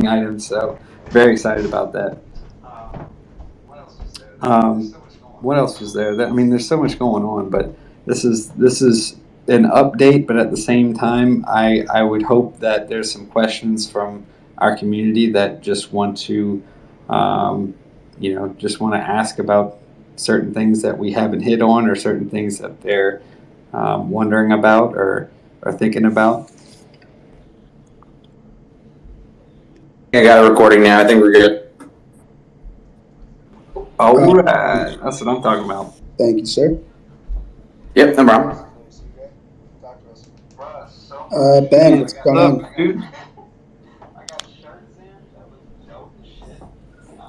items. So very excited about that. Um, what else was there? I mean, there's so much going on, but this is an update. But at the same time, I would hope that there's some questions from our community that just want to, um, just want to ask about certain things that we haven't hit on, or certain things that they're wondering about or thinking about. I got a recording now. I think we're good. All right, that's what I'm talking about. Thank you, sir. Yep, no problem. Ben, what's going on? Dude?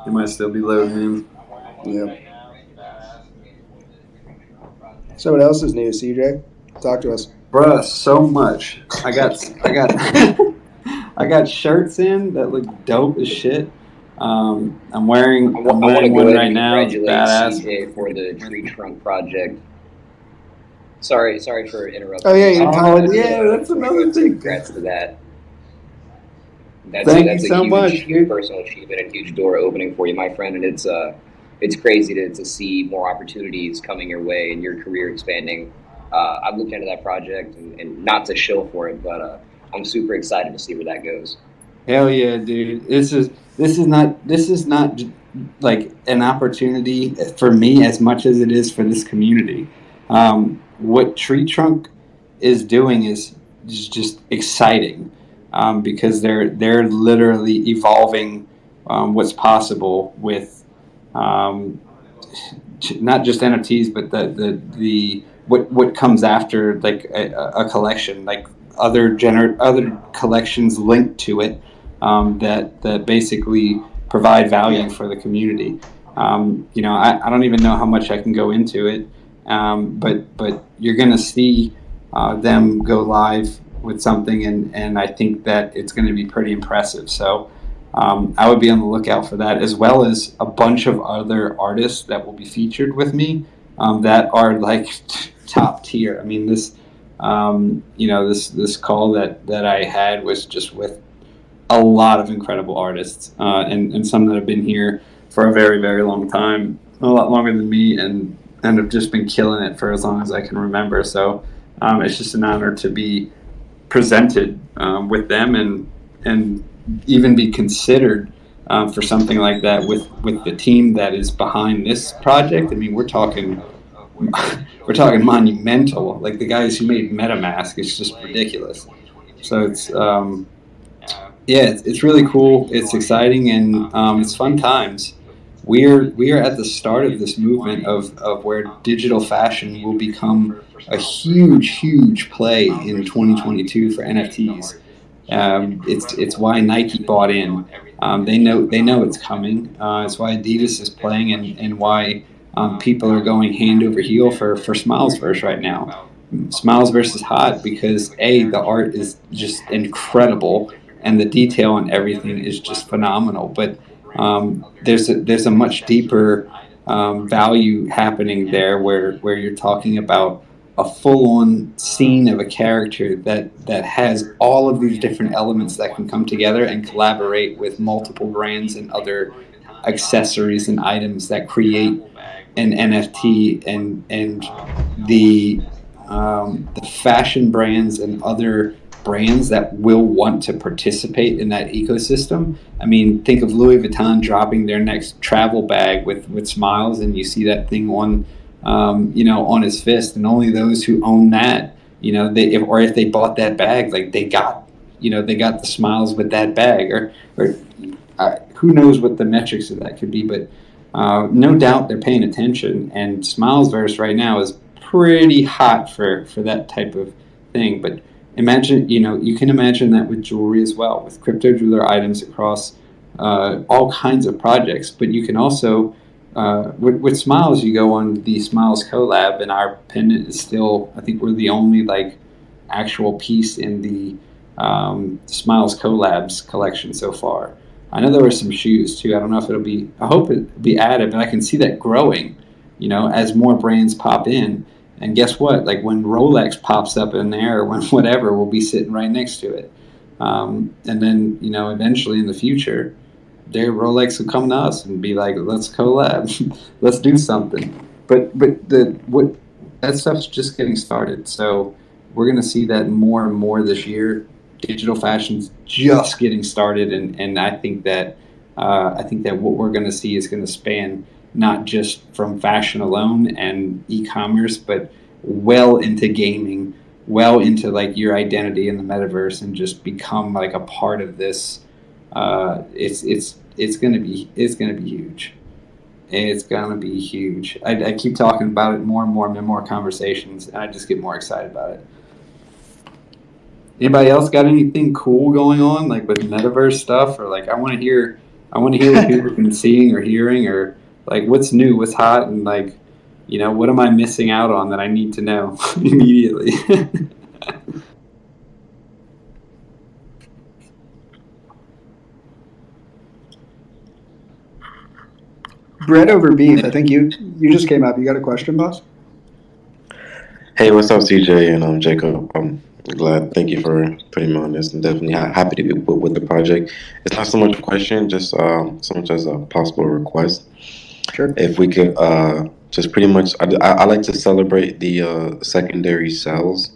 It might still be loading in. Yeah. So what else is new, CJ? Talk to us. Bruh, so much. I got I got shirts in that look dope as shit. I'm wearing I want to one go ahead right and now. It's congratulate badass. CJ for the tree trunk project. Sorry for interrupting. Oh, yeah, That's another thing. Congrats to that. That's Thank a you so huge, much, huge dude. personal achievement and huge door opening for you, my friend. And it's crazy to see more opportunities coming your way and your career expanding. I've looked into that project and not to shill for it, but I'm super excited to see where that goes. Hell yeah, dude. This is not like an opportunity for me as much as it is for this community. What Tree Trunk is doing is just exciting, because they're literally evolving what's possible with um, not just NFTs, but the what comes after, like a collection, like other collections linked to it, that basically provide value for the community. I don't even know how much I can go into it, but you're gonna see them go live with something, and I think that it's going to be pretty impressive. So I would be on the lookout for that, as well as a bunch of other artists that will be featured with me, that are like top tier. I mean, this call that I had was just with a lot of incredible artists, and some that have been here for a very, very long time, a lot longer than me, and have just been killing it for as long as I can remember. So it's just an honor to be presented with them, and even be considered for something like that with the team that is behind this project. I mean, we're talking monumental. Like the guys who made MetaMask, it's just ridiculous. So it's really cool. It's exciting, and it's fun times. We are at the start of this movement of where digital fashion will become a huge play in 2022 for NFTs. It's why Nike bought in. They know it's coming. It's why Adidas is playing, and why people are going hand over heel for Smilesverse right now. Smilesverse is hot because the art is just incredible, and the detail and everything is just phenomenal. But there's a much deeper value happening there, where you're talking about a full-on scene of a character that has all of these different elements that can come together and collaborate with multiple brands and other accessories and items that create an NFT, and the fashion brands and other brands that will want to participate in that ecosystem. I mean, think of Louis Vuitton dropping their next travel bag with smiles, and you see that thing on his fist, and only those who own that, if they bought that bag, like they got the smiles with that bag, or who knows what the metrics of that could be, but no doubt they're paying attention, and Smilesverse right now is pretty hot for that type of thing. But imagine, you can imagine that with jewelry as well, with crypto jeweler items across all kinds of projects. But you can also, with Smiles, you go on the Smiles collab, and our pendant is still, I think we're the only like actual piece in the Smiles collabs collection so far. I know there were some shoes too. I don't know if I hope it'll be added, but I can see that growing, as more brands pop in. And guess what? Like when Rolex pops up in there, or when whatever, we'll be sitting right next to it. And then, eventually in the future, their Rolex will come to us and be like, let's collab, let's do something. But that stuff's just getting started. So we're gonna see that more and more this year. Digital fashion's just getting started, and I think that what we're gonna see is gonna span not just from fashion alone and e-commerce, but well into gaming, well into like your identity in the metaverse, and just become like a part of this. It's gonna be huge. It's gonna be huge. I keep talking about it more and more and more conversations, and I just get more excited about it. Anybody else got anything cool going on, like with metaverse stuff, or like I want to hear what people have been seeing or hearing, or like what's new, what's hot, and like what am I missing out on that I need to know immediately. Bread over beef. I think you just came up. You got a question, boss? Hey, what's up, CJ and Jacob? I'm glad. Thank you for putting me on this. I'm definitely happy to be with the project. It's not so much a question, just so much as a possible request. Sure. If we could just pretty much, I like to celebrate the secondary sales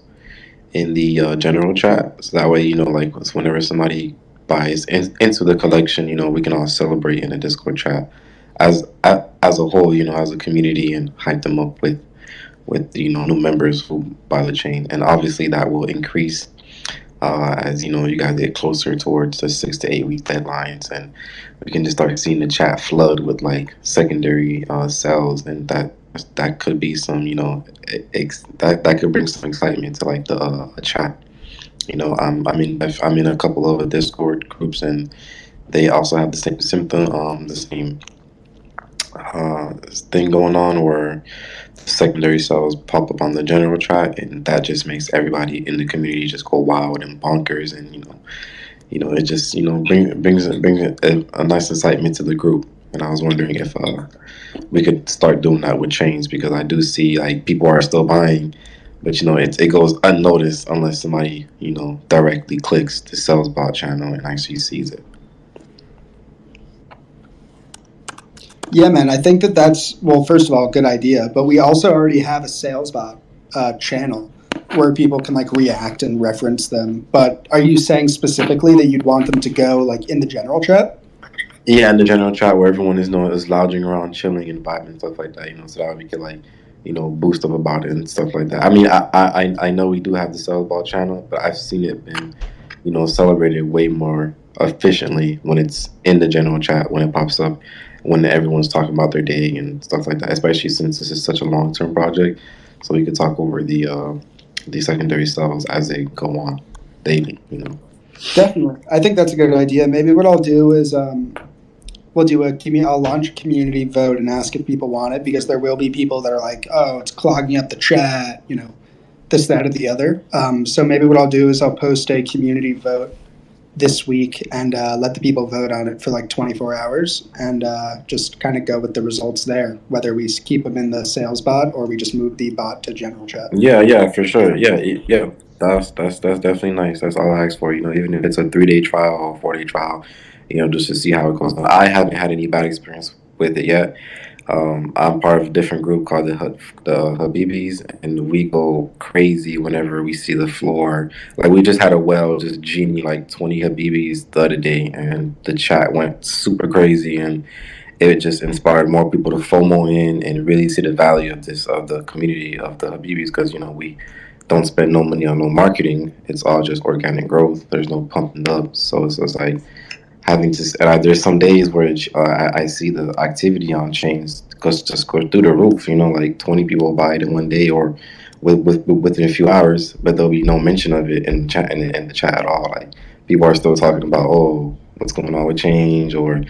in the general chat, so that way like whenever somebody buys into the collection, we can all celebrate in the Discord chat as a whole, as a community, and hype them up with new members who buy the chain, and obviously that will increase as you guys get closer towards the 6 to 8 week deadlines, and we can just start seeing the chat flood with like secondary sales, and that could be some that could bring some excitement to like the chat. I'm in a couple of Discord groups, and they also have the same symptom, the same thing going on where secondary cells pop up on the general chat, and that just makes everybody in the community just go wild and bonkers, and it just brings a nice excitement to the group. And I was wondering if we could start doing that with chains, because I do see like people are still buying, but it goes unnoticed unless somebody directly clicks the sales bot channel and actually sees it. Yeah, man. I think that's, well, first of all, a good idea. But we also already have a sales bot channel where people can like react and reference them. But are you saying specifically that you'd want them to go like in the general chat? Yeah, in the general chat where everyone is lounging around, chilling and vibing and stuff like that. So that we can like boost up about it and stuff like that. I mean, I know we do have the sales ball channel, but I've seen it been celebrated way more efficiently when it's in the general chat, when it pops up, when everyone's talking about their day and stuff like that. Especially since this is such a long-term project, so we could talk over the secondary sales as they go on daily. Definitely. I think that's a good idea. Maybe what I'll do is I'll launch a community vote and ask if people want it, because there will be people that are like, oh, it's clogging up the chat, this, that, or the other. So maybe what I'll do is I'll post a community vote this week and let the people vote on it for like 24 hours and just kind of go with the results there, whether we keep them in the sales bot or we just move the bot to general chat. Yeah, for sure. Yeah. That's definitely nice. That's all I ask for. Even if it's a 3-day trial or 4-day trial, just to see how it goes. I haven't had any bad experience with it yet. I'm part of a different group called the Habibis, and we go crazy whenever we see the floor. Like we just had a well just genie like 20 Habibis the other day, and the chat went super crazy, and it just inspired more people to FOMO in and really see the value of the community of the Habibis, because we don't spend no money on no marketing. It's all just organic growth. There's no pumping up, so it's like having to. There's some days where I see the activity on chains just go through the roof. Like 20 people buy it in one day or within a few hours, but there'll be no mention of it in the chat at all. Like people are still talking about, oh, what's going on with change, or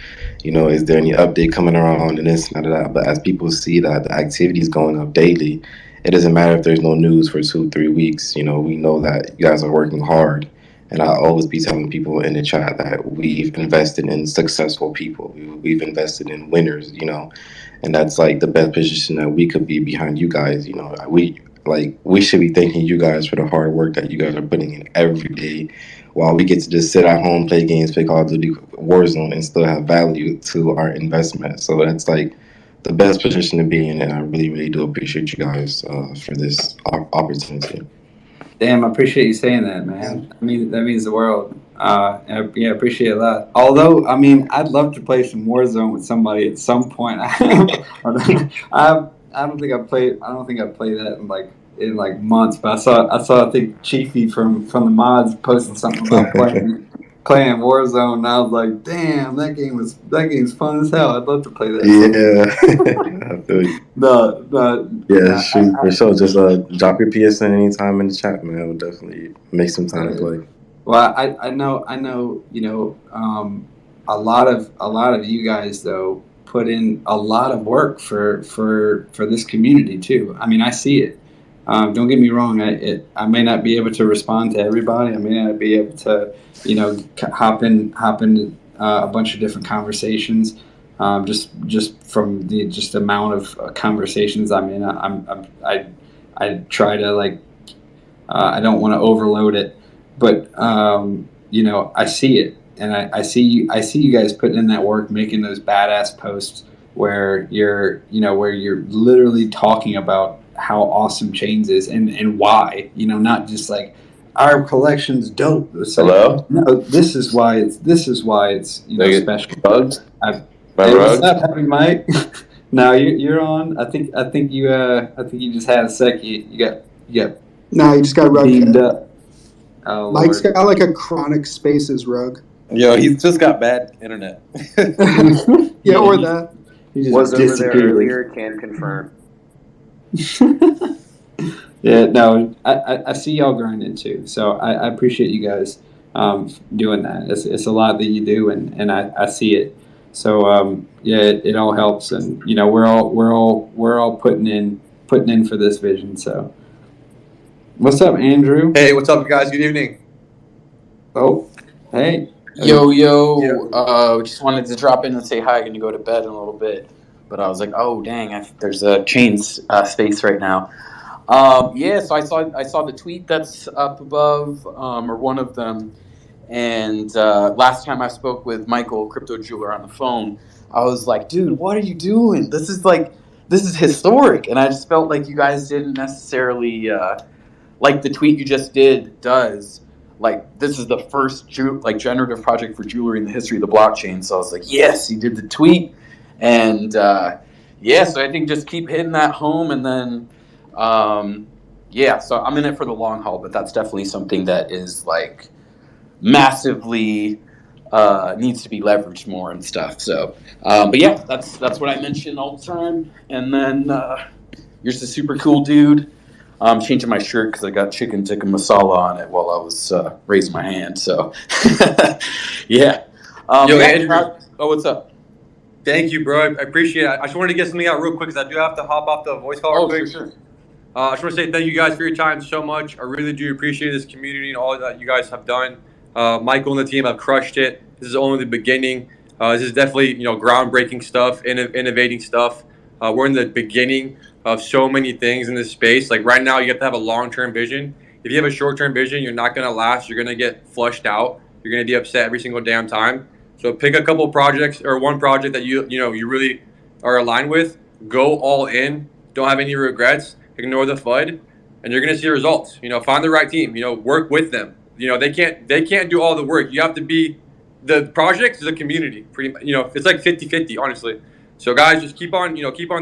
is there any update coming around and this and that. But as people see that the activity is going up daily, it doesn't matter if there's no news for 2-3 weeks. We know that you guys are working hard. And I always be telling people in the chat that we've invested in successful people. We've invested in winners, and that's like the best position that we could be behind you guys. like we should be thanking you guys for the hard work that you guys are putting in every day, while we get to just sit at home, play games, play Call of Duty Warzone, and still have value to our investment. So that's like the best position to be in, and I really, really do appreciate you guys for this opportunity. Damn, I appreciate you saying that, man. I mean, that means the world. Yeah, I appreciate it a lot. Although, I mean, I'd love to play some Warzone with somebody at some point. I don't think I've played. I don't think I've played that in like months. But I saw I think Chiefy from the mods posting something about playing Warzone, and I was like, damn, that game's fun as hell. I'd love to play that. Yeah. I feel you. No, Yeah, shoot, for sure. Just drop your PSN anytime in the chat, man. We'll definitely make some time to play. Well, I know. You know, a lot of you guys though put in a lot of work for this community too. I mean, I see it. Don't get me wrong. I may not be able to respond to everybody. I may not be able to, you know, hop in a bunch of different conversations. Just from the amount of conversations I'm in. I try to like. I don't want to overload it, but you know, I see it, and I see you guys putting in that work, making those badass posts where you're literally talking about how awesome Chains is and why, you know, not just like our collection's dope. It's like, Hello? no, this is why it's you know, special. Bugs? Hey, My what's bugs? up, Happy Mike? No, you're on. I think you just had a sec. You got No, you just got Rug. beamed up. Oh, Mike's Lord. got like a chronic spaces rug. Yo, he's just got bad internet. Yeah, or that. He just Was over there disappeared. earlier, can confirm. Yeah, no, I see y'all grinding too, so I appreciate you guys doing that. It's a lot that you do, and I see it. So yeah, it all helps, and you know we're all putting in for this vision. So what's up, Andrew? Hey, what's up, guys? Good evening. Oh, hey. Yo, just wanted to drop in and say hi. Gonna go to bed in a little bit, but I was like, oh dang, there's a Chains space right now. Yeah, so I saw the tweet that's up above, or one of them, and last time I spoke with Michael, Crypto Jeweler, on the phone, I was like, dude, what are you doing? This is historic, and I just felt like you guys didn't necessarily like the tweet you just did does. Like, this is the first generative project for jewelry in the history of the blockchain. So I was like, yes, he did the tweet. And yeah, so I think just keep hitting that home. And then, yeah, so I'm in it for the long haul, but that's definitely something that is like massively needs to be leveraged more and stuff. So, but yeah, that's what I mention all the time. And then you're just a super cool dude. I'm changing my shirt because I got chicken tikka masala on it while I was raising my hand. So, yeah. Yo, yeah, Andrew. oh, what's up? Thank you, bro. I appreciate it. I just wanted to get something out real quick because I do have to hop off the voice call real Oh, quick. sure. I just want to say thank you guys for your time so much. I really do appreciate this community and all that you guys have done. Michael and the team have crushed it. This is only the beginning. This is definitely, you know, groundbreaking stuff, innovating stuff. We're in the beginning of so many things in this space. Like right now, you have to have a long-term vision. If you have a short-term vision, you're not going to last. You're going to get flushed out. You're going to be upset every single damn time. So pick a couple projects or one project that you really are aligned with. Go all in. Don't have any regrets. Ignore the FUD, and you're going to see results. You know, find the right team. You know, work with them. You know, they can't do all the work. You have to be the project is a community. Pretty much, you know, it's like 50-50, honestly. So guys, just keep on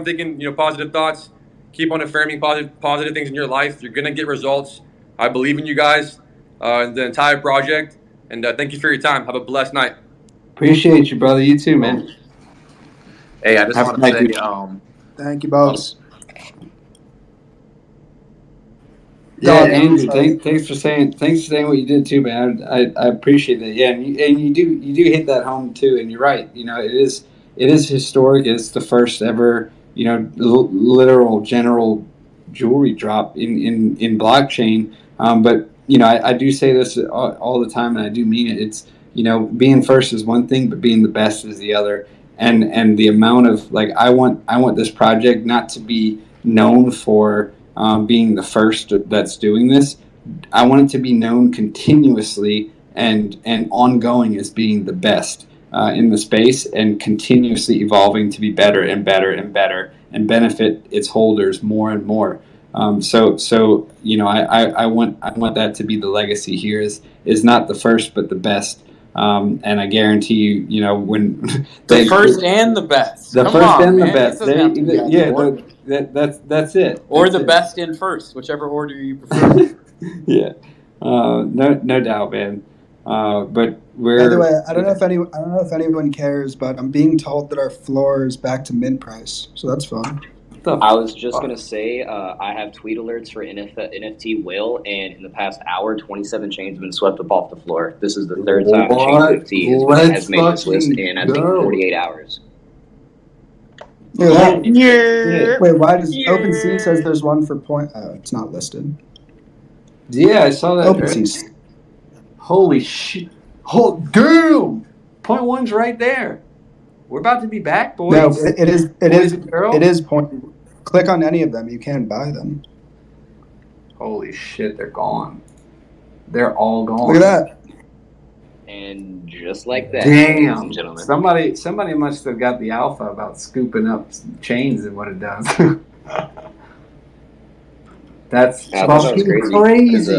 thinking, you know, positive thoughts. Keep on affirming positive things in your life. You're gonna get results. I believe in you guys, the entire project, and thank you for your time. Have a blessed night. Appreciate you, brother. You too, man. Hey, I just Have want a to nice say, Thank you, boss. Yeah, No, Andrew, thanks for saying what you did too, man. I appreciate that. Yeah, and you do hit that home too, and you're right. You know, it is historic. It's the first ever, you know, literal general jewelry drop in blockchain. But you know, I do say this all the time, and I do mean it. It's, you know, being first is one thing, but being the best is the other. And the amount of, like, I want this project not to be known for, being the first that's doing this. I want it to be known continuously and ongoing as being the best in the space, and continuously evolving to be better and better and better and benefit its holders more and more. So you know, I want that to be the legacy here, is not the first but the best. And I guarantee you, you know, when The first and the best. the Come first on, and the man. best, This doesn't have to be on the board. that's it. Or That's the it. best in first, whichever order you prefer. Yeah, no doubt, man. But we're. By the way, I don't know if anyone cares, but I'm being told that our floor is back to mint price, so that's fun. I was just gonna say, I have tweet alerts for NFT Whale, and in the past hour, 27 chains have been swept up off the floor. This is the third time What? Chain 50 Let's has made this list fucking in, I think, go. 48 hours. Yeah. Wait, why does OpenSea says there's one for point? Oh, it's not listed. Yeah, I saw that. OpenSea. Holy shit! Oh, damn! Point one's right there. We're about to be back, boys. No, it is. It Boys is. and girls? It is point. Click on any of them. You can buy them. Holy shit! They're gone. They're all gone. Look at that. And just like that, ladies Damn! and gentlemen. Somebody must have got the alpha about scooping up chains and what it does. That's I thought that was fucking crazy.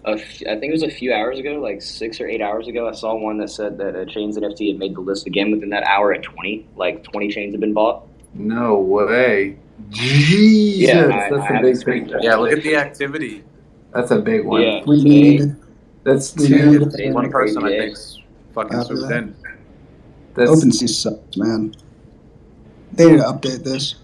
'Cause, crazy. I think it was a few hours ago, like 6 or 8 hours ago, I saw one that said that Chains NFT had made the list again within that hour at 20. Like 20 chains had been bought. No way. Jesus, Yeah, that's I a have big the thing. screenshot. Yeah, look at the activity. That's a big one. Yeah, We today- need. That's We two. need- today's One been a crazy person, I day. think, fucking After swooped that. in. That's OpenSea sucks, man. They need to update this.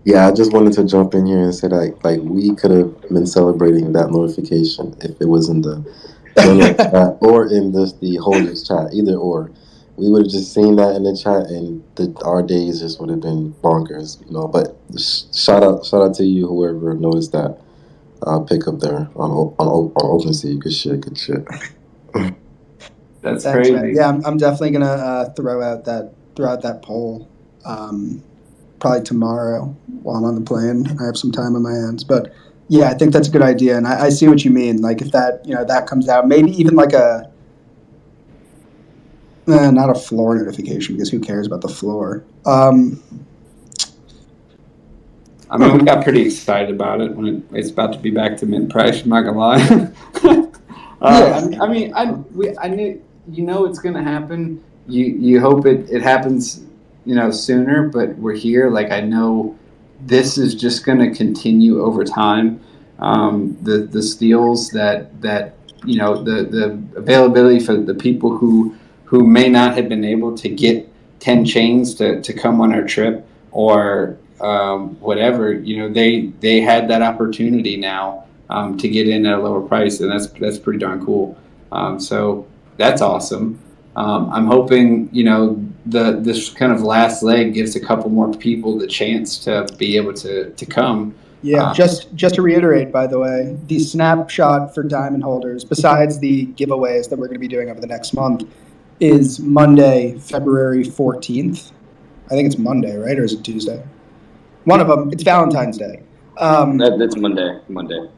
Yeah, I just wanted to jump in here and say that like we could have been celebrating that notification if it was in the general chat or in the holders chat, either or. We would have just seen that in the chat, and our days just would have been bonkers, you know. But shout out to you, whoever noticed that pick up there on OpenSea. Good shit. that's Thanks, crazy. man. Yeah, I'm definitely gonna throw out that poll. Probably tomorrow while I'm on the plane. I have some time on my hands, but yeah, I think that's a good idea, and I see what you mean. Like if that that comes out, maybe even like a not a floor notification, because who cares about the floor? I mean, we got pretty excited about it when it's about to be back to mint price. I'm not gonna lie. I mean, I knew, you know, it's gonna happen. You hope it happens, you know, sooner. But we're here. Like, I know this is just gonna continue over time. The steals that you know, the availability for the people who may not have been able to get 10 chains to come on our trip, or whatever, you know, they had that opportunity now to get in at a lower price, and that's pretty darn cool. So that's awesome. I'm hoping, you know, this kind of last leg gives a couple more people the chance to be able to come. Yeah, just to reiterate, by the way, the snapshot for diamond holders, besides the giveaways that we're going to be doing over the next month, is Monday, February 14th. I think it's Monday, right? Or is it Tuesday? One of them. It's Valentine's Day. That's Monday.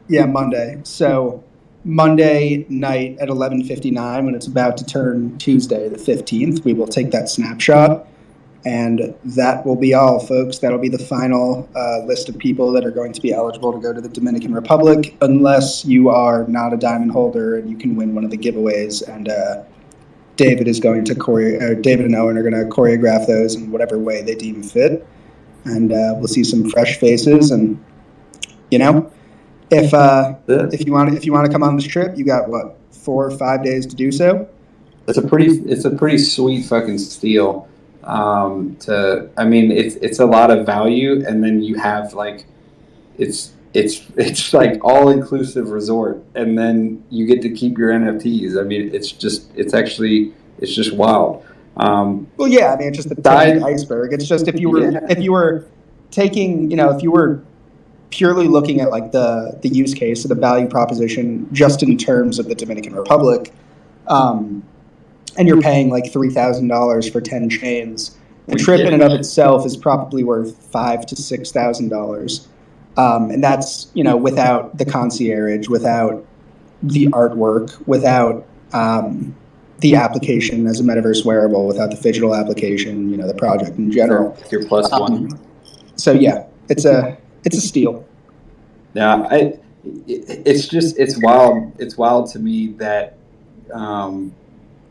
Yeah, Monday. So Monday night at 11:59, when it's about to turn Tuesday the 15th, we will take that snapshot. And that will be all, folks. That'll be the final list of people that are going to be eligible to go to the Dominican Republic, unless you are not a diamond holder and you can win one of the giveaways. And David is going to David and Owen are going to choreograph those in whatever way they deem fit. And we'll see some fresh faces. And you know, if you want to come on this trip, you got what, 4 or 5 days to do so. It's a pretty sweet fucking steal. I mean, it's a lot of value, and then you have like, it's like all inclusive resort, and then you get to keep your NFTs. I mean, it's just wild. Well, yeah, I mean, it's just the tip of the iceberg. It's just if you were taking, you know, if you were purely looking at like the use case or the value proposition just in terms of the Dominican Republic, and you're paying like $3,000 for 10 chains, the trip in and of itself is probably worth $5,000 to $6,000. And that's, without the concierge, without the artwork, without the application as a metaverse wearable, without the digital application, the project in general. Your plus one. So yeah, it's a steal. Yeah, it's wild. It's wild to me that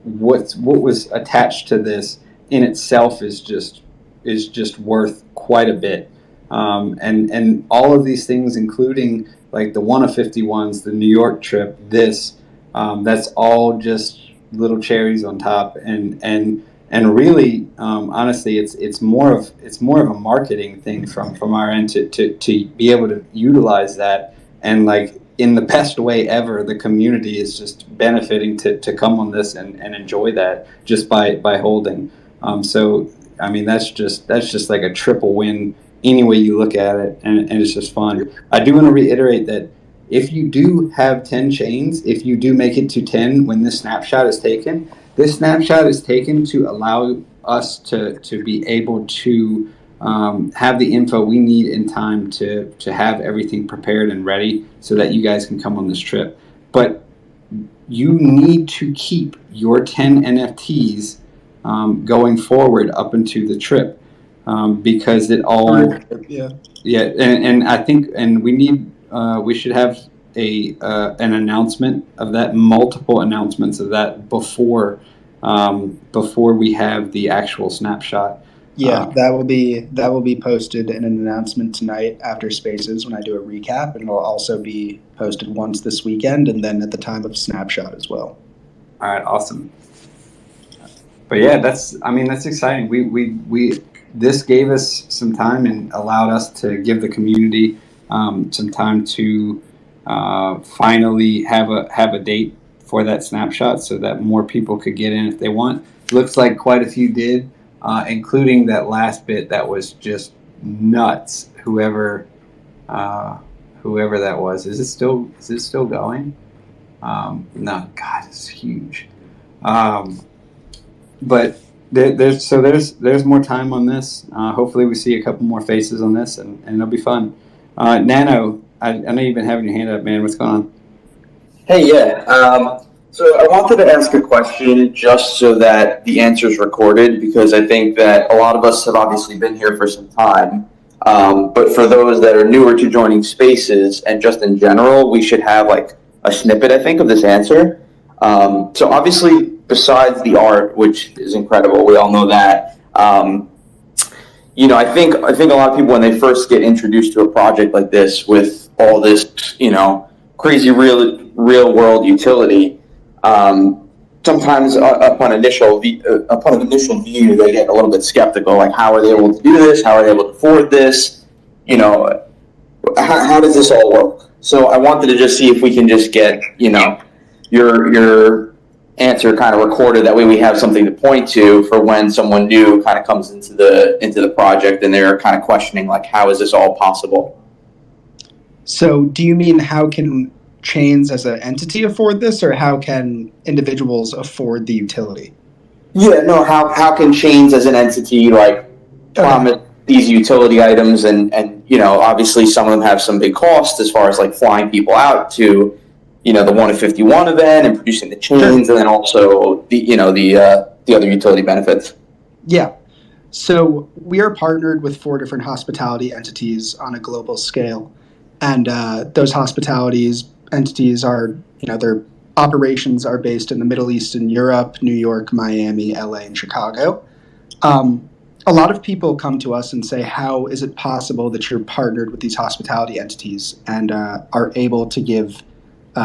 what was attached to this in itself is just worth quite a bit. And all of these things, including like the 1 of 51s, the New York trip, that's all just little cherries on top. And really, honestly, it's more of a marketing thing from our end to be able to utilize that, and like in the best way ever, the community is just benefiting to come on this and enjoy that just by holding. So I mean that's just like a triple win any way you look at it, and it's just fun. I do want to reiterate that if you do have 10 chains, if you do make it to 10 when this snapshot is taken. This snapshot is taken to allow us to be able to have the info we need in time to have everything prepared and ready so that you guys can come on this trip. But you need to keep your 10 NFTs going forward up into the trip because it all and I think we should have an announcement of that, multiple announcements of that before we have the actual snapshot. Yeah, that will be posted in an announcement tonight after Spaces when I do a recap, and it'll also be posted once this weekend and then at the time of snapshot as well. All right, awesome. But yeah, that's exciting. We this gave us some time and allowed us to give the community some time to finally have a date for that snapshot so that more people could get in if they want. Looks like quite a few did, including that last bit that was just nuts. Whoever that was. Is it still going? No, God, it's huge. But there's more time on this. Hopefully we see a couple more faces on this and it'll be fun. Nano, I know you've been having your hand up, man. What's going on? Hey, yeah. So I wanted to ask a question just so that the answer is recorded, because I think that a lot of us have obviously been here for some time. But for those that are newer to joining Spaces and just in general, we should have like a snippet, I think, of this answer. So obviously, besides the art, which is incredible, we all know that. I think a lot of people, when they first get introduced to a project like this with all this, crazy real world utility, sometimes upon initial view, they get a little bit skeptical. Like, how are they able to do this? How are they able to afford this? How does this all work? So I wanted to just see if we can just get, your answer kind of recorded. That way we have something to point to for when someone new kind of comes into the project and they're kind of questioning, like, how is this all possible? So do you mean how can chains as an entity afford this, or how can individuals afford the utility? Yeah, no, how can chains as an entity promise these utility items and obviously some of them have some big costs as far as like flying people out to the 1 of 51 event and producing the chains, and then also the other utility benefits. Yeah. So we are partnered with 4 different hospitality entities on a global scale. And those hospitalities entities are, their operations are based in the Middle East and Europe, New York, Miami, LA, and Chicago. A lot of people come to us and say, how is it possible that you're partnered with these hospitality entities and are able to give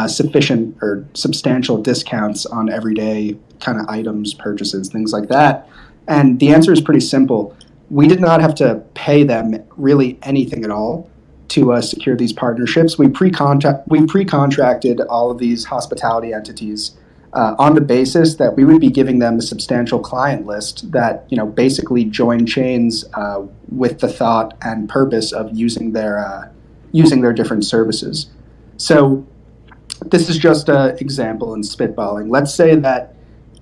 sufficient or substantial discounts on everyday kind of items, purchases, things like that? And the answer is pretty simple. We did not have to pay them really anything at all to secure these partnerships. We pre-contracted all of these hospitality entities on the basis that we would be giving them a substantial client list that basically join chains with the thought and purpose of using their different services. So this is just an example in spitballing. Let's say that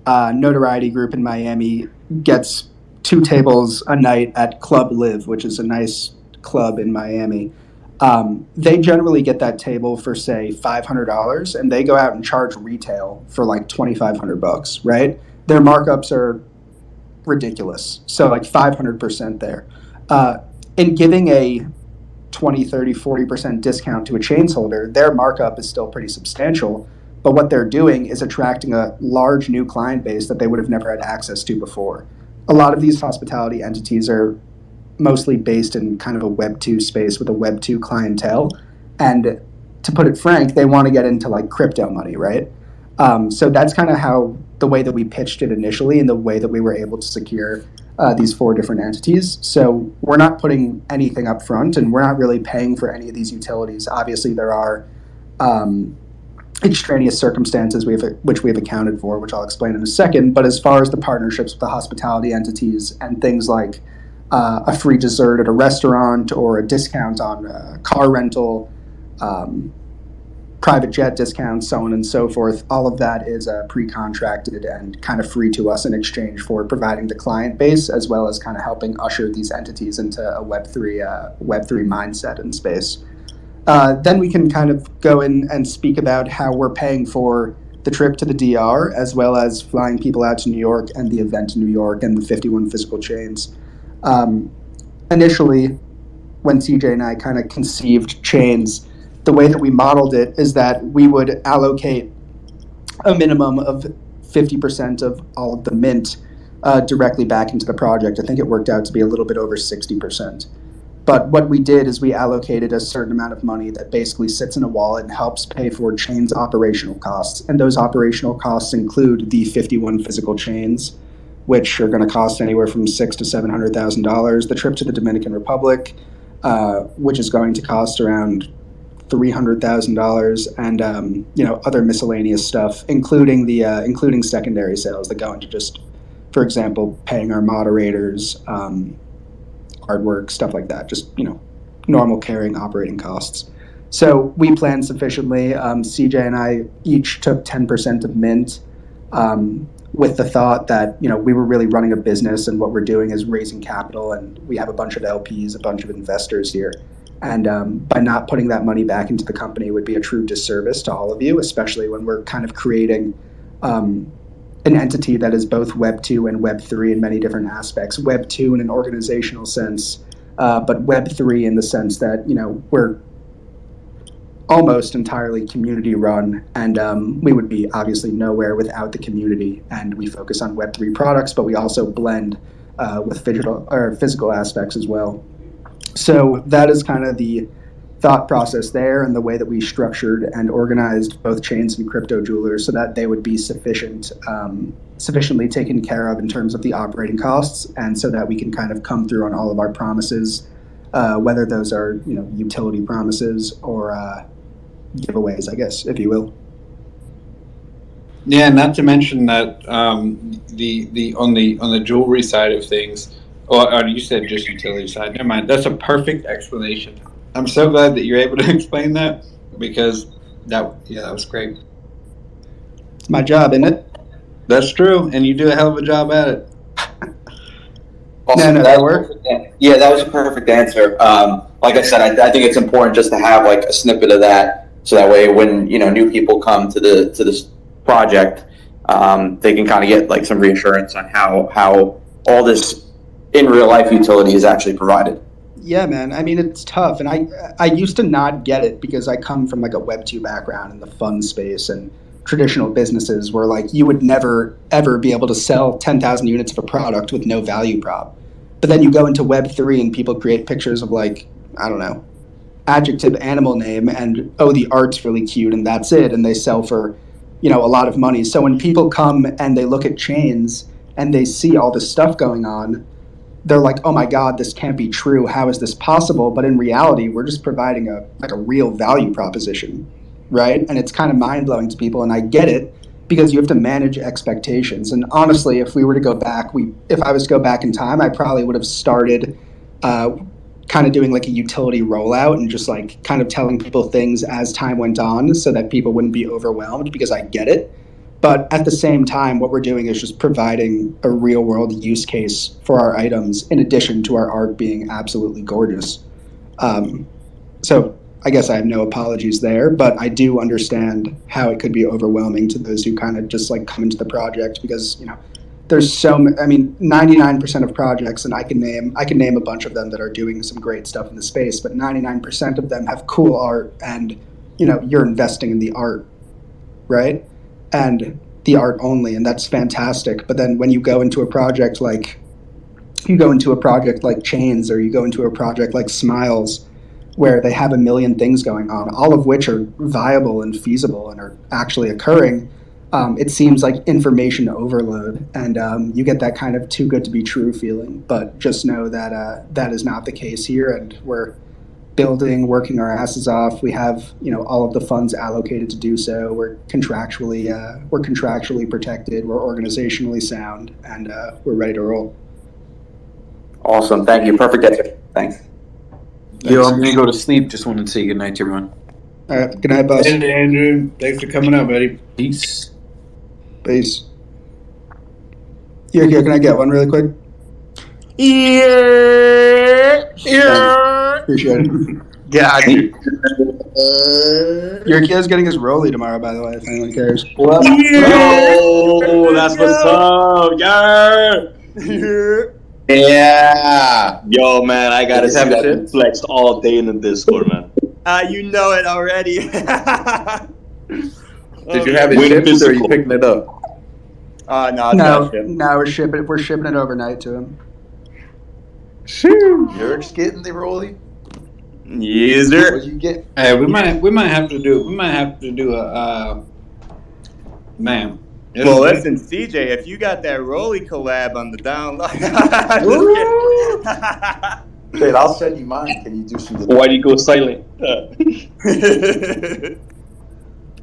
Notoriety Group in Miami gets 2 tables a night at Club Live, which is a nice club in Miami. They generally get that table for say $500, and they go out and charge retail for like $2,500, right? Their markups are ridiculous, so like 500% there. In giving a 20, 30, 40% discount to a chains holder, their markup is still pretty substantial. But what they're doing is attracting a large new client base that they would have never had access to before. A lot of these hospitality entities are mostly based in kind of a Web 2 space with a Web 2 clientele. And to put it frank, they want to get into like crypto money, right? So that's kind of how the way that we pitched it initially and the way that we were able to secure these 4 different entities. So we're not putting anything up front, and we're not really paying for any of these utilities. Obviously, there are extraneous circumstances which we have accounted for, which I'll explain in a second. But as far as the partnerships with the hospitality entities and things like a free dessert at a restaurant or a discount on car rental, private jet discounts, so on and so forth, all of that is pre-contracted and kind of free to us in exchange for providing the client base, as well as kind of helping usher these entities into a Web3 mindset and space. Then we can kind of go in and speak about how we're paying for the trip to the DR, as well as flying people out to New York and the event in New York and the 51 physical chains. Initially, when CJ and I kind of conceived chains, the way that we modeled it is that we would allocate a minimum of 50% of all of the mint directly back into the project. I think it worked out to be a little bit over 60%. But what we did is we allocated a certain amount of money that basically sits in a wallet and helps pay for chains' operational costs. And those operational costs include the 51 physical chains, which are going to cost anywhere from $600,000 to $700,000. The trip to the Dominican Republic, which is going to cost around $300,000, and other miscellaneous stuff, including secondary sales that go into just, for example, paying our moderators, artwork, stuff like that, just, normal carrying operating costs. So we planned sufficiently. CJ and I each took 10% of mint, with the thought that, we were really running a business, and what we're doing is raising capital, and we have a bunch of LPs, a bunch of investors here. And by not putting that money back into the company would be a true disservice to all of you, especially when we're kind of creating an entity that is both Web 2 and Web 3 in many different aspects. Web 2 in an organizational sense, but Web 3 in the sense that, we're almost entirely community run, and we would be obviously nowhere without the community. And we focus on Web 3 products, but we also blend with physical aspects as well. So that is kind of the thought process there, and the way that we structured and organized both chains and crypto jewelers so that they would be sufficiently taken care of in terms of the operating costs, and so that we can kind of come through on all of our promises, whether those are utility promises or giveaways, I guess, if you will. Yeah, not to mention that the on the jewelry side of things, or you said just utility side. Never mind. That's a perfect explanation. I'm so glad that you're able to explain that, because that was great. It's my job, isn't it? That's true, and you do a hell of a job at it. Awesome. No, that worked. Yeah, that was a perfect answer. Like I said, I think it's important just to have like a snippet of that, so that way when new people come to this project, they can kind of get like some reassurance on how all this in real life utility is actually provided. Yeah, man. I mean, it's tough, and I used to not get it because I come from like a Web 2 background in the fund space, and traditional businesses where like you would never ever be able to sell 10,000 units of a product with no value prop. But then you go into Web 3 and people create pictures of like, I don't know, adjective animal name, and the art's really cute, and that's it, and they sell for a lot of money. So when people come and they look at chains and they see all this stuff going on, they're like, oh my God, this can't be true. How is this possible? But in reality, we're just providing a real value proposition, right? And it's kind of mind-blowing to people, and I get it, because you have to manage expectations. And honestly, if we were to go back, if I was to go back in time, I probably would have started kind of doing like a utility rollout and just like kind of telling people things as time went on so that people wouldn't be overwhelmed, because I get it. But at the same time, what we're doing is just providing a real world use case for our items, in addition to our art being absolutely gorgeous. So I guess I have no apologies there, but I do understand how it could be overwhelming to those who kind of just like come into the project because, there's 99% of projects, and I can name a bunch of them that are doing some great stuff in the space, but 99% of them have cool art, and you're investing in the art, right? And the art only, and that's fantastic. But then when you go into a project like Chains, or you go into a project like Smiles, where they have a million things going on, all of which are viable and feasible and are actually occurring, it seems like information overload, and you get that kind of too good to be true feeling. But just know that that is not the case here, and we're working our asses off. We have all of the funds allocated to do so. We're contractually protected. We're organizationally sound, and we're ready to roll. Awesome. Thank you. Perfect answer. Thanks. Yo, I'm gonna go to sleep. Just wanted to say good night to everyone. All right. Good night, boss. And Andrew, thanks for coming up, buddy. Peace. Peace. Here, can I get one really quick? Yeah. Appreciate it. Got you. Yurkio's getting his Rolly tomorrow, by the way, if anyone cares. Yo, that's what's up. Yeah. Yo, man, I gotta Just see have that shit? flexed all day in the Discord, man. You know it already. Did you have it Win shipped or are you physical. picking it up? No, No, we're shipping it overnight to him. Yurk's getting the Rolly. Yes, sir. What you get? Hey, we might have to do a man. Well, listen, CJ, if you got that Rolly collab on the download, Wait, I'll send you mine. Can you do some? Why do you go silent?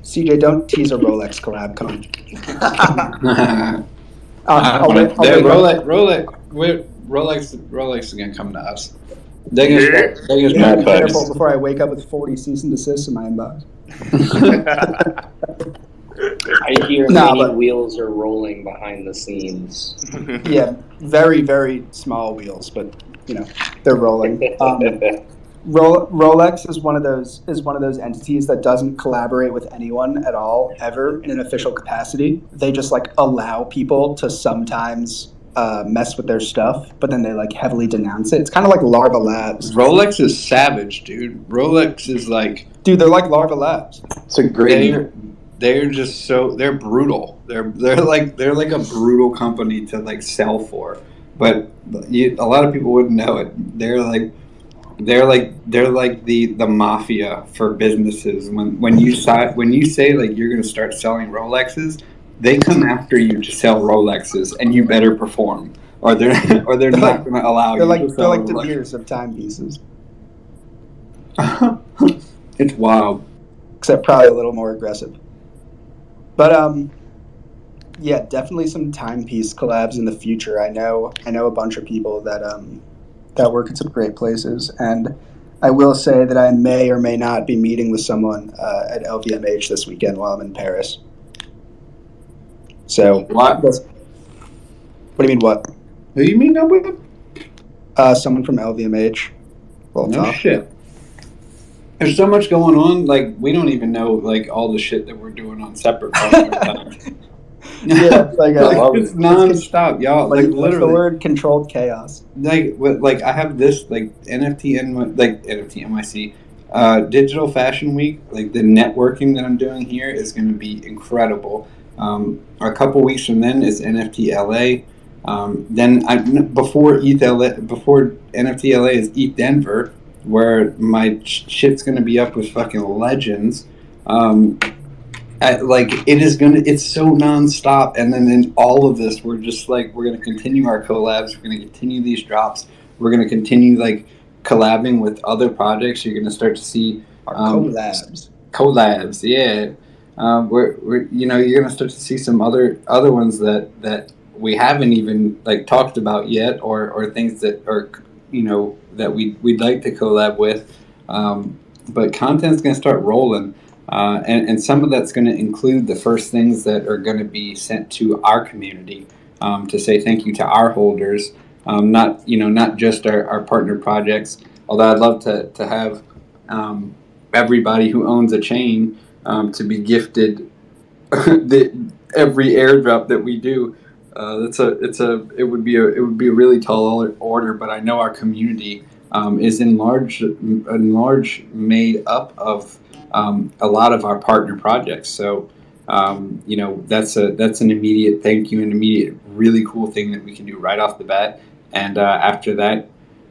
CJ, don't tease a Rolex collab. Come on. Rolex is gonna come to us. They're gonna Be start careful before I wake up with 40 cease and desists in my inbox. I hear Nah, many but- wheels are rolling behind the scenes. Yeah, very, very small wheels, but they're rolling. Rolex is one of those entities that doesn't collaborate with anyone at all ever in an official capacity. They just allow people to sometimes mess with their stuff, but then they heavily denounce it. It's kind of like Larva Labs. Rolex is savage, dude. Rolex is Dude, they're like Larva Labs. It's a great. they're just they're brutal. They're like a brutal company to sell for, but a lot of people wouldn't know it. They're like the mafia for businesses. When you say you're gonna start selling Rolexes, they come after you to sell Rolexes, and you better perform, or they're not gonna allow They're you. like to sell De Rolex. Beers of timepieces, It's wild. except probably a little more aggressive. But yeah, definitely some timepiece collabs in the future. I know a bunch of people that work at some great places, and I will say that I may or may not be meeting with someone at LVMH this weekend while I'm in Paris. So What? What do you mean? What? Who you mean up with? Someone from LVMH. Well, No talk. shit. There's so much going on. We don't even know all the shit that we're doing on separate podcasts. Yeah, It's nonstop, y'all. what's the Literally. word? Controlled chaos. I have this NFT NYC, Digital Fashion Week. The networking that I'm doing here is going to be incredible. A couple weeks from then is NFT LA. Then before NFT LA is ETH Denver, where my shit's going to be up with fucking legends. It's so nonstop, and then in all of this, we're just we're going to continue our collabs. We're going to continue these drops. We're going to continue collabing with other projects. You're going to start to see Our collabs. collabs. Yeah, we're you're going to start to see some other ones that we haven't even talked about yet, or things that are that we'd like to collab with. But content's going to start rolling. And some of that's going to include the first things that are going to be sent to our community to say thank you to our holders, not just our partner projects. Although I'd love to have everybody who owns a chain to be gifted every airdrop that we do. It would be a really tall order, but I know our community is in large made up of a lot of our partner projects. So that's an immediate thank you, an immediate really cool thing that we can do right off the bat. And after that,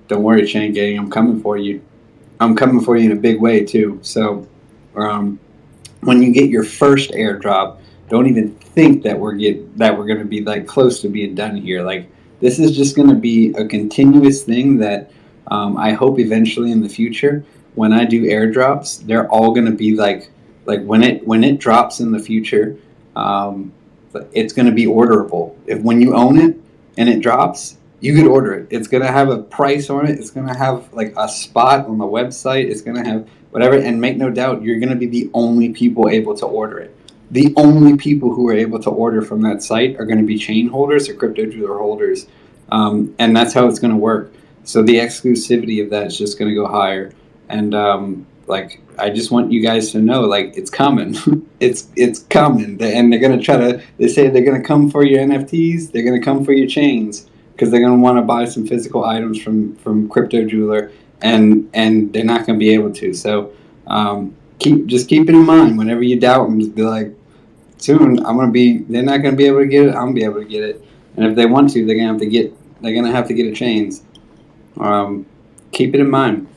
don't worry, Chain Gang, I'm coming for you. I'm coming for you in a big way too. So when you get your first airdrop, don't even think that we're going to be like close to being done here. Like, this is just going to be a continuous thing that I hope eventually in the future, when I do airdrops, they're all going to be like when it drops in the future, it's going to be orderable. When you own it and it drops, you could order it. It's going to have a price on it. It's going to have like a spot on the website. It's going to have whatever. And make no doubt, you're going to be the only people able to order it. The only people who are able to order from that site are going to be chain holders or crypto jeweler holders. And that's how it's going to work. So the exclusivity of that is just going to go higher. And I just want you guys to know, like, it's coming. it's coming. And they're going to they say they're going to come for your NFTs. They're going to come for your chains, because they're going to want to buy some physical items from Crypto Jeweler, and they're not going to be able to. So keep it in mind whenever you doubt them. Just be like, soon they're not going to be able to get it. I'm going to be able to get it. And if they want to, they're going to have to get a chains. Keep it in mind.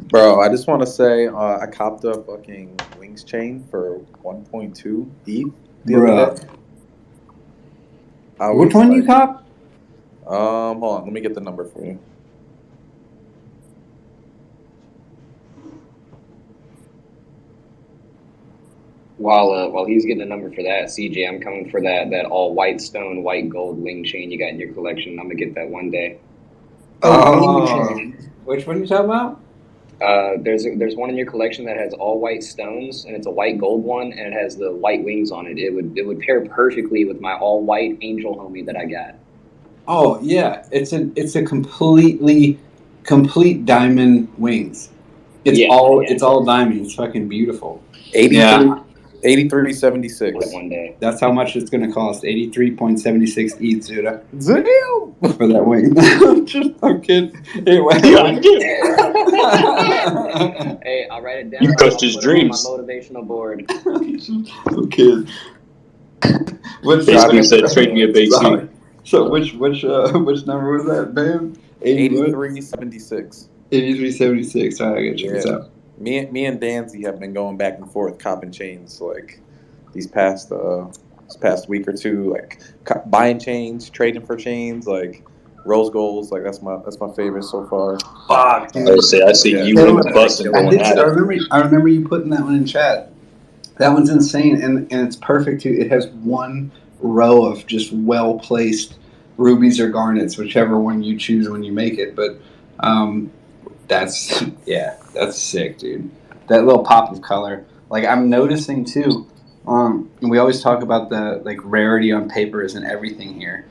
Bro, I just want to say I copped a fucking Wings chain for 1.2 ETH the other day. Which one you cop? Hold on, let me get the number for you. While he's getting a number for that, CJ, I'm coming for that all white stone, white gold wing chain you got in your collection. I'm gonna get that one day. Which one are you talking about? There's one in your collection that has all white stones, and it's a white gold one, and it has the white wings on it. It would pair perfectly with my all white angel homie that I got. Oh yeah, it's a complete diamond wings. It's all diamond. It's fucking beautiful. 83.76 one day. That's how much it's gonna cost. 83.76 ETH, Zuda. Damn! For that wing. I'm kidding. Anyway. Hey, I'll write it down. You crushed his dreams. On my motivational board. I'm kidding. Basically said, trade me a base suit. So which number was that, Bam? 83.76. 83.76. All right, I gotta check this out. Me and Danzy have been going back and forth copping chains like these past week or two, like buying chains, trading for chains, like rose golds. Like that's my favorite so far. Fuck, dude. I see you in the bus and going at it. I remember you putting that one in chat. That one's insane, and it's perfect too. It has one row of just well placed rubies or garnets, whichever one you choose when you make it. But that's sick, dude. That little pop of color. Like, I'm noticing too. And we always talk about the like rarity on papers and everything here,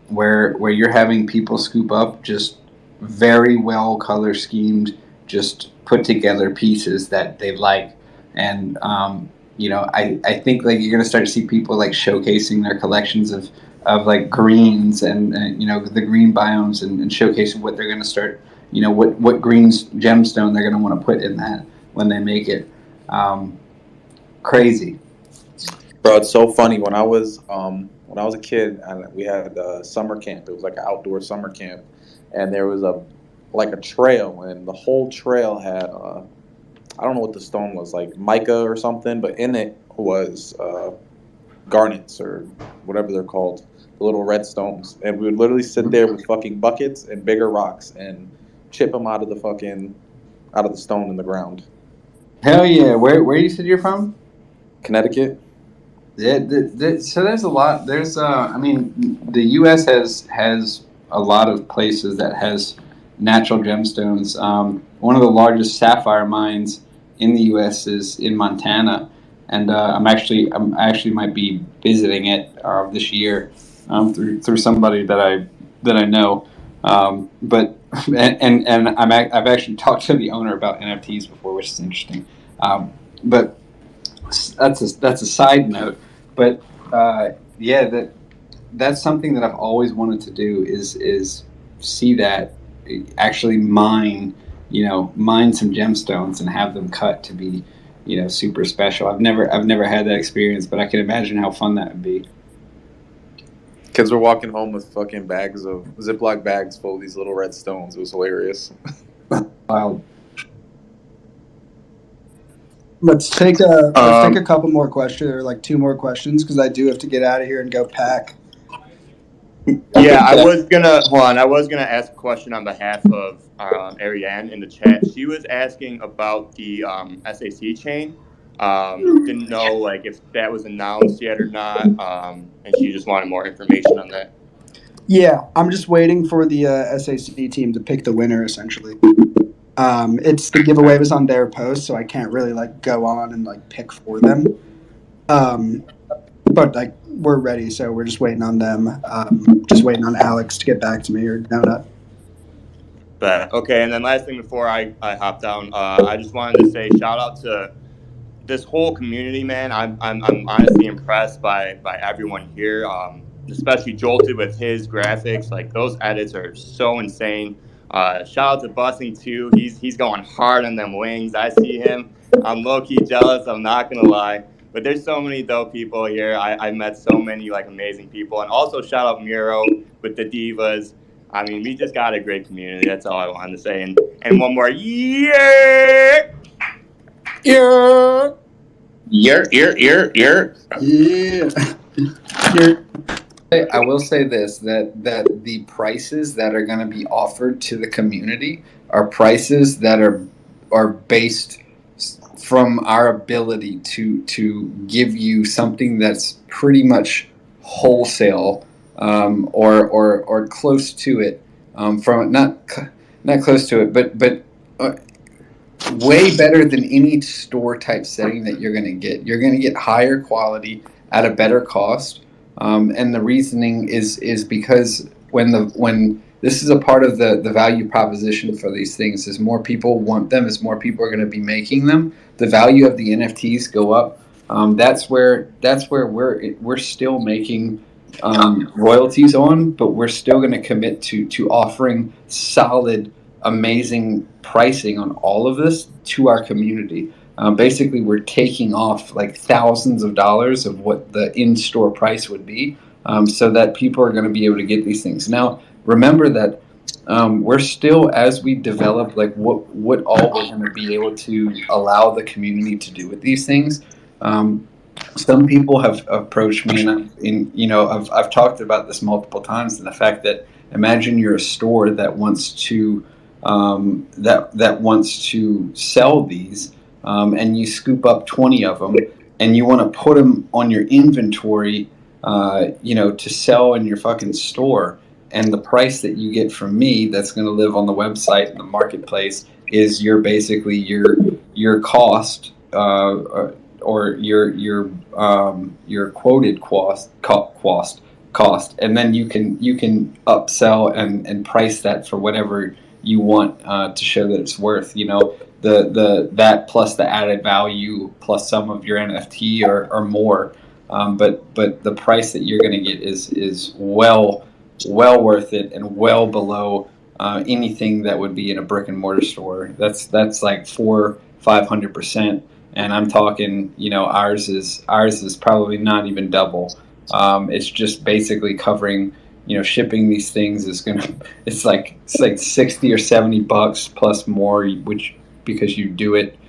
where you're having people scoop up just very well color schemed, just put together pieces that they like. And I think like you're gonna start to see people like showcasing their collections of like greens and the green biomes and showcasing what they're gonna start, what green gemstone they're gonna want to put in that when they make it. Crazy. Bro, it's so funny. When I was a kid, and we had a summer camp. It was like an outdoor summer camp, and there was a trail, and the whole trail had I don't know what the stone was, like mica or something, but in it was garnets or whatever they're called, the little red stones. And we would literally sit there with fucking buckets and bigger rocks and chip them out of the stone in the ground. Hell yeah! Where you said you're from? Connecticut. Yeah, so there's a lot. There's the U.S. has a lot of places that has natural gemstones. One of the largest sapphire mines in the U.S. is in Montana, and I actually might be visiting it this year through somebody that I know. But I've actually talked to the owner about NFTs before, which is interesting. But that's a side note. But yeah, that's something that I've always wanted to do is see that actually mine some gemstones and have them cut to be super special. I've never had that experience, but I can imagine how fun that would be. Kids were walking home with fucking bags of Ziploc bags full of these little red stones. It was hilarious. Wow. Let's take a couple more questions, or like 2 more questions, because I do have to get out of here and go pack. Yeah, I was gonna ask a question on behalf of Ariane in the chat. She was asking about the SAC chain. Didn't know like if that was announced yet or not, and she just wanted more information on that. Yeah, I'm just waiting for the SAC team to pick the winner, essentially. It's the giveaway was on their post, so I can't really like go on and like pick for them. But like we're ready, so we're just waiting on them. Just waiting on Alex to get back to me or Donut. But okay, and then last thing before I hop down, I just wanted to say shout out to this whole community, man. I'm honestly impressed by everyone here, especially Jolted with his graphics. Like those edits are so insane. Shout out to Bussing too. He's going hard on them wings. I see him. I'm low key jealous. I'm not gonna lie. But there's so many dope people here. I met so many like amazing people, and also shout out Miro with the divas. I mean, we just got a great community. That's all I wanted to say. And one more, yeah. Yeah. I will say this, that the prices that are going to be offered to the community are prices that are based from our ability to give you something that's pretty much wholesale, or close to it, from not close to it, but way better than any store type setting that you're going to get. You're going to get higher quality at a better cost. And the reasoning is because when this is a part of the value proposition for these things, as more people want them, as more people are going to be making them, the value of the NFTs go up. That's where we're still making royalties on, but we're still going to commit to offering solid, amazing pricing on all of this to our community. Basically, we're taking off like thousands of dollars of what the in-store price would be, so that people are going to be able to get these things. Now, remember that we're still, as we develop like what all we're going to be able to allow the community to do with these things. Some people have approached me, and I've talked about this multiple times, and the fact that imagine you're a store that wants to that wants to sell these. And you scoop up 20 of them, and you want to put them on your inventory, to sell in your fucking store. And the price that you get from me, that's going to live on the website and the marketplace, is your cost, or your quoted cost, and then you can upsell and price that for whatever you want to show that it's worth. That plus the added value plus some of your NFT or more, but the price that you're going to get is well worth it and well below anything that would be in a brick and mortar store. That's like 400-500%, and I'm talking ours is probably not even double. It's just basically covering. Shipping these things it's like $60 or $70 plus more, which, because you do it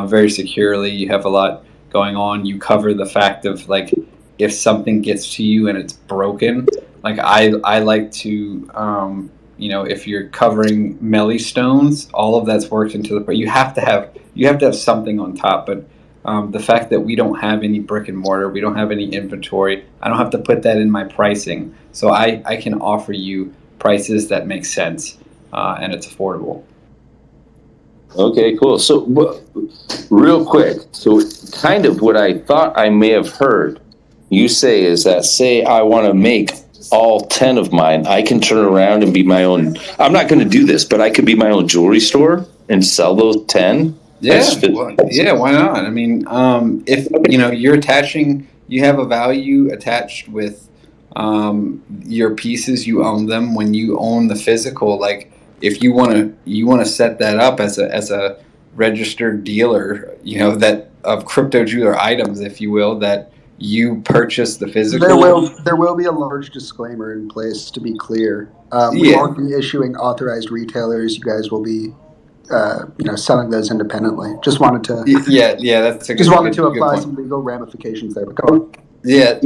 very securely, you have a lot going on. You cover the fact of like if something gets to you and it's broken. Like I like to, if you're covering melee stones, all of that's worked into the. You have to have something on top, but. The fact that we don't have any brick and mortar, we don't have any inventory, I don't have to put that in my pricing. So I can offer you prices that make sense, and it's affordable. Okay, cool. So real quick, so kind of what I thought I may have heard you say is that, say I want to make all 10 of mine, I can turn around and be my own. I'm not going to do this, but I could be my own jewelry store and sell those 10. Yeah, yeah, why not? I mean, if you're attaching, you have a value attached with your pieces. You own them when you own the physical. Like, if you want to set that up as a registered dealer, that of crypto jeweler items, if you will, that you purchase the physical. There will be a large disclaimer in place, to be clear. We won't be issuing authorized retailers. You guys will be, selling those independently. Just wanted to. That's a good. Just wanted to good apply point. some legal ramifications there. But go on. Yeah,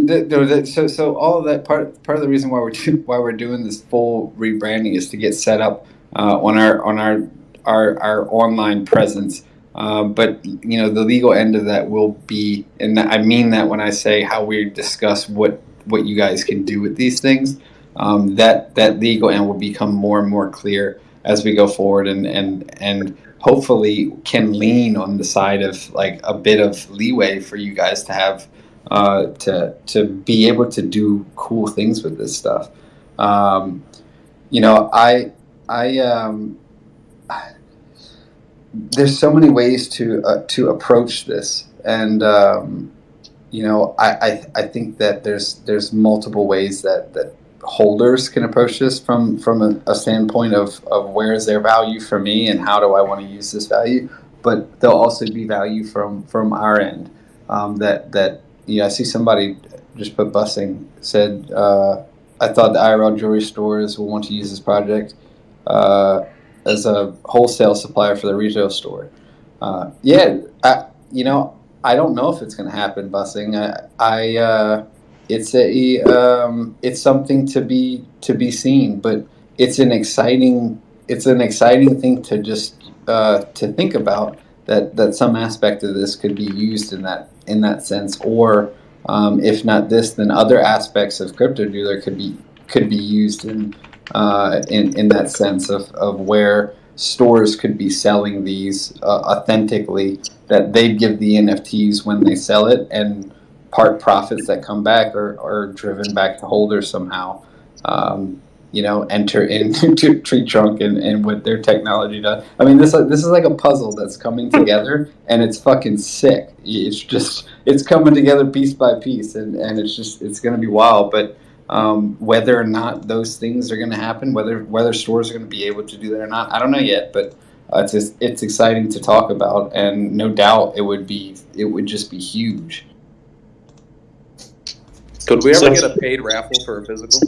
so all of that part of the reason why we're doing this full rebranding is to get set up on our online presence. But the legal end of that will be, and I mean that when I say how we discuss what you guys can do with these things, that legal end will become more and more clear as we go forward, and hopefully can lean on the side of like a bit of leeway for you guys to have to be able to do cool things with this stuff. There's so many ways to approach this, and I think that there's multiple ways that holders can approach this from a standpoint of where is their value for me and how do I want to use this value, but there'll also be value from our end. I see somebody just put busing said I thought the IRL jewelry stores will want to use this project as a wholesale supplier for the retail store. I don't know if it's going to happen, busing. It's something to be seen, but it's an exciting thing to just to think about that some aspect of this could be used in that sense, or if not this, then other aspects of crypto dealer could be used in that sense of where stores could be selling these authentically, that they give the NFTs when they sell it, and part profits that come back are driven back to holders somehow. Enter into Tree Trunk and what their technology does. I mean, this is like a puzzle that's coming together, and it's fucking sick. It's coming together piece by piece, and it's going to be wild. But whether or not those things are going to happen, whether stores are going to be able to do that or not, I don't know yet. But it's exciting to talk about, and no doubt it would just be huge. Could we ever get a paid raffle for a physical?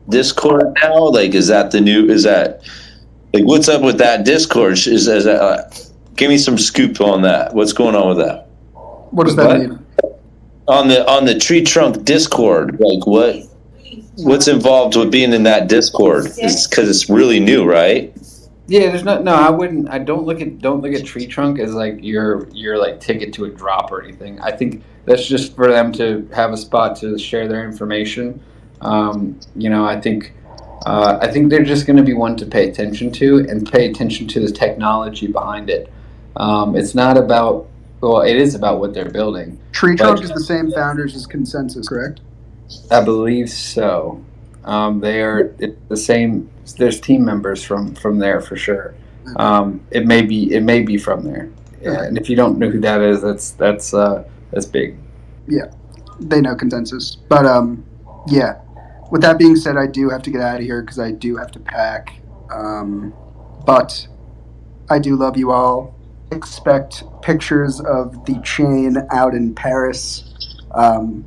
Discord now, like, is that like, what's up with that Discord? Is that give me some scoop on that. What's going on with that? What does that mean? On the Tree Trunk Discord, like what's involved with being in that Discord? It's because it's really new, right? Yeah, I don't look at Tree Trunk as like your like ticket to a drop or anything. I think that's just for them to have a spot to share their information. I think they're just going to be one to pay attention to, and pay attention to the technology behind it. It's not about, well, it is about what they're building. Tree Trunk is the same founders as Consensus, correct? I believe so. They are the same. There's team members from there for sure. It may be from there. Yeah, okay. And if you don't know who that is, that's big. Yeah, they know Consensus. But yeah. With that being said, I do have to get out of here because I do have to pack. But I do love you all. Expect pictures of the chain out in Paris.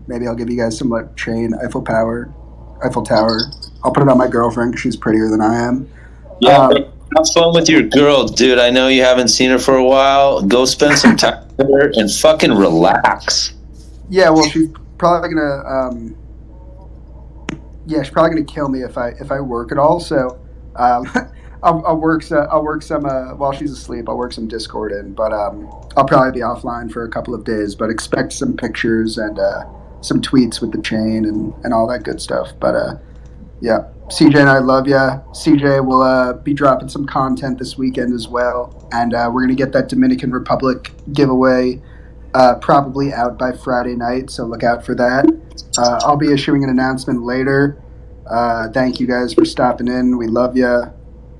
Maybe I'll give you guys some like chain Eiffel Tower. I'll put it on my girlfriend because she's prettier than I am. Yeah, have fun with your girl, dude. I know you haven't seen her for a while. Go spend some time with her and fucking relax. Yeah, well, she's probably gonna. She's probably gonna kill me if I work at all. So, I'll work some while she's asleep. I'll work some Discord in, but I'll probably be offline for a couple of days. But expect some pictures and some tweets with the chain and all that good stuff. But yeah, CJ and I love ya. CJ will be dropping some content this weekend as well, and we're gonna get that Dominican Republic giveaway probably out by Friday night, so look out for that. I'll be issuing an announcement later. Thank you guys for stopping in. We love you.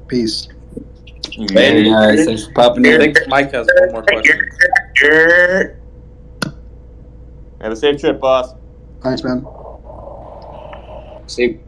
Peace. Hey guys, thanks for popping I in. think Mike has one more question. Have a safe trip, boss. Thanks, man. See.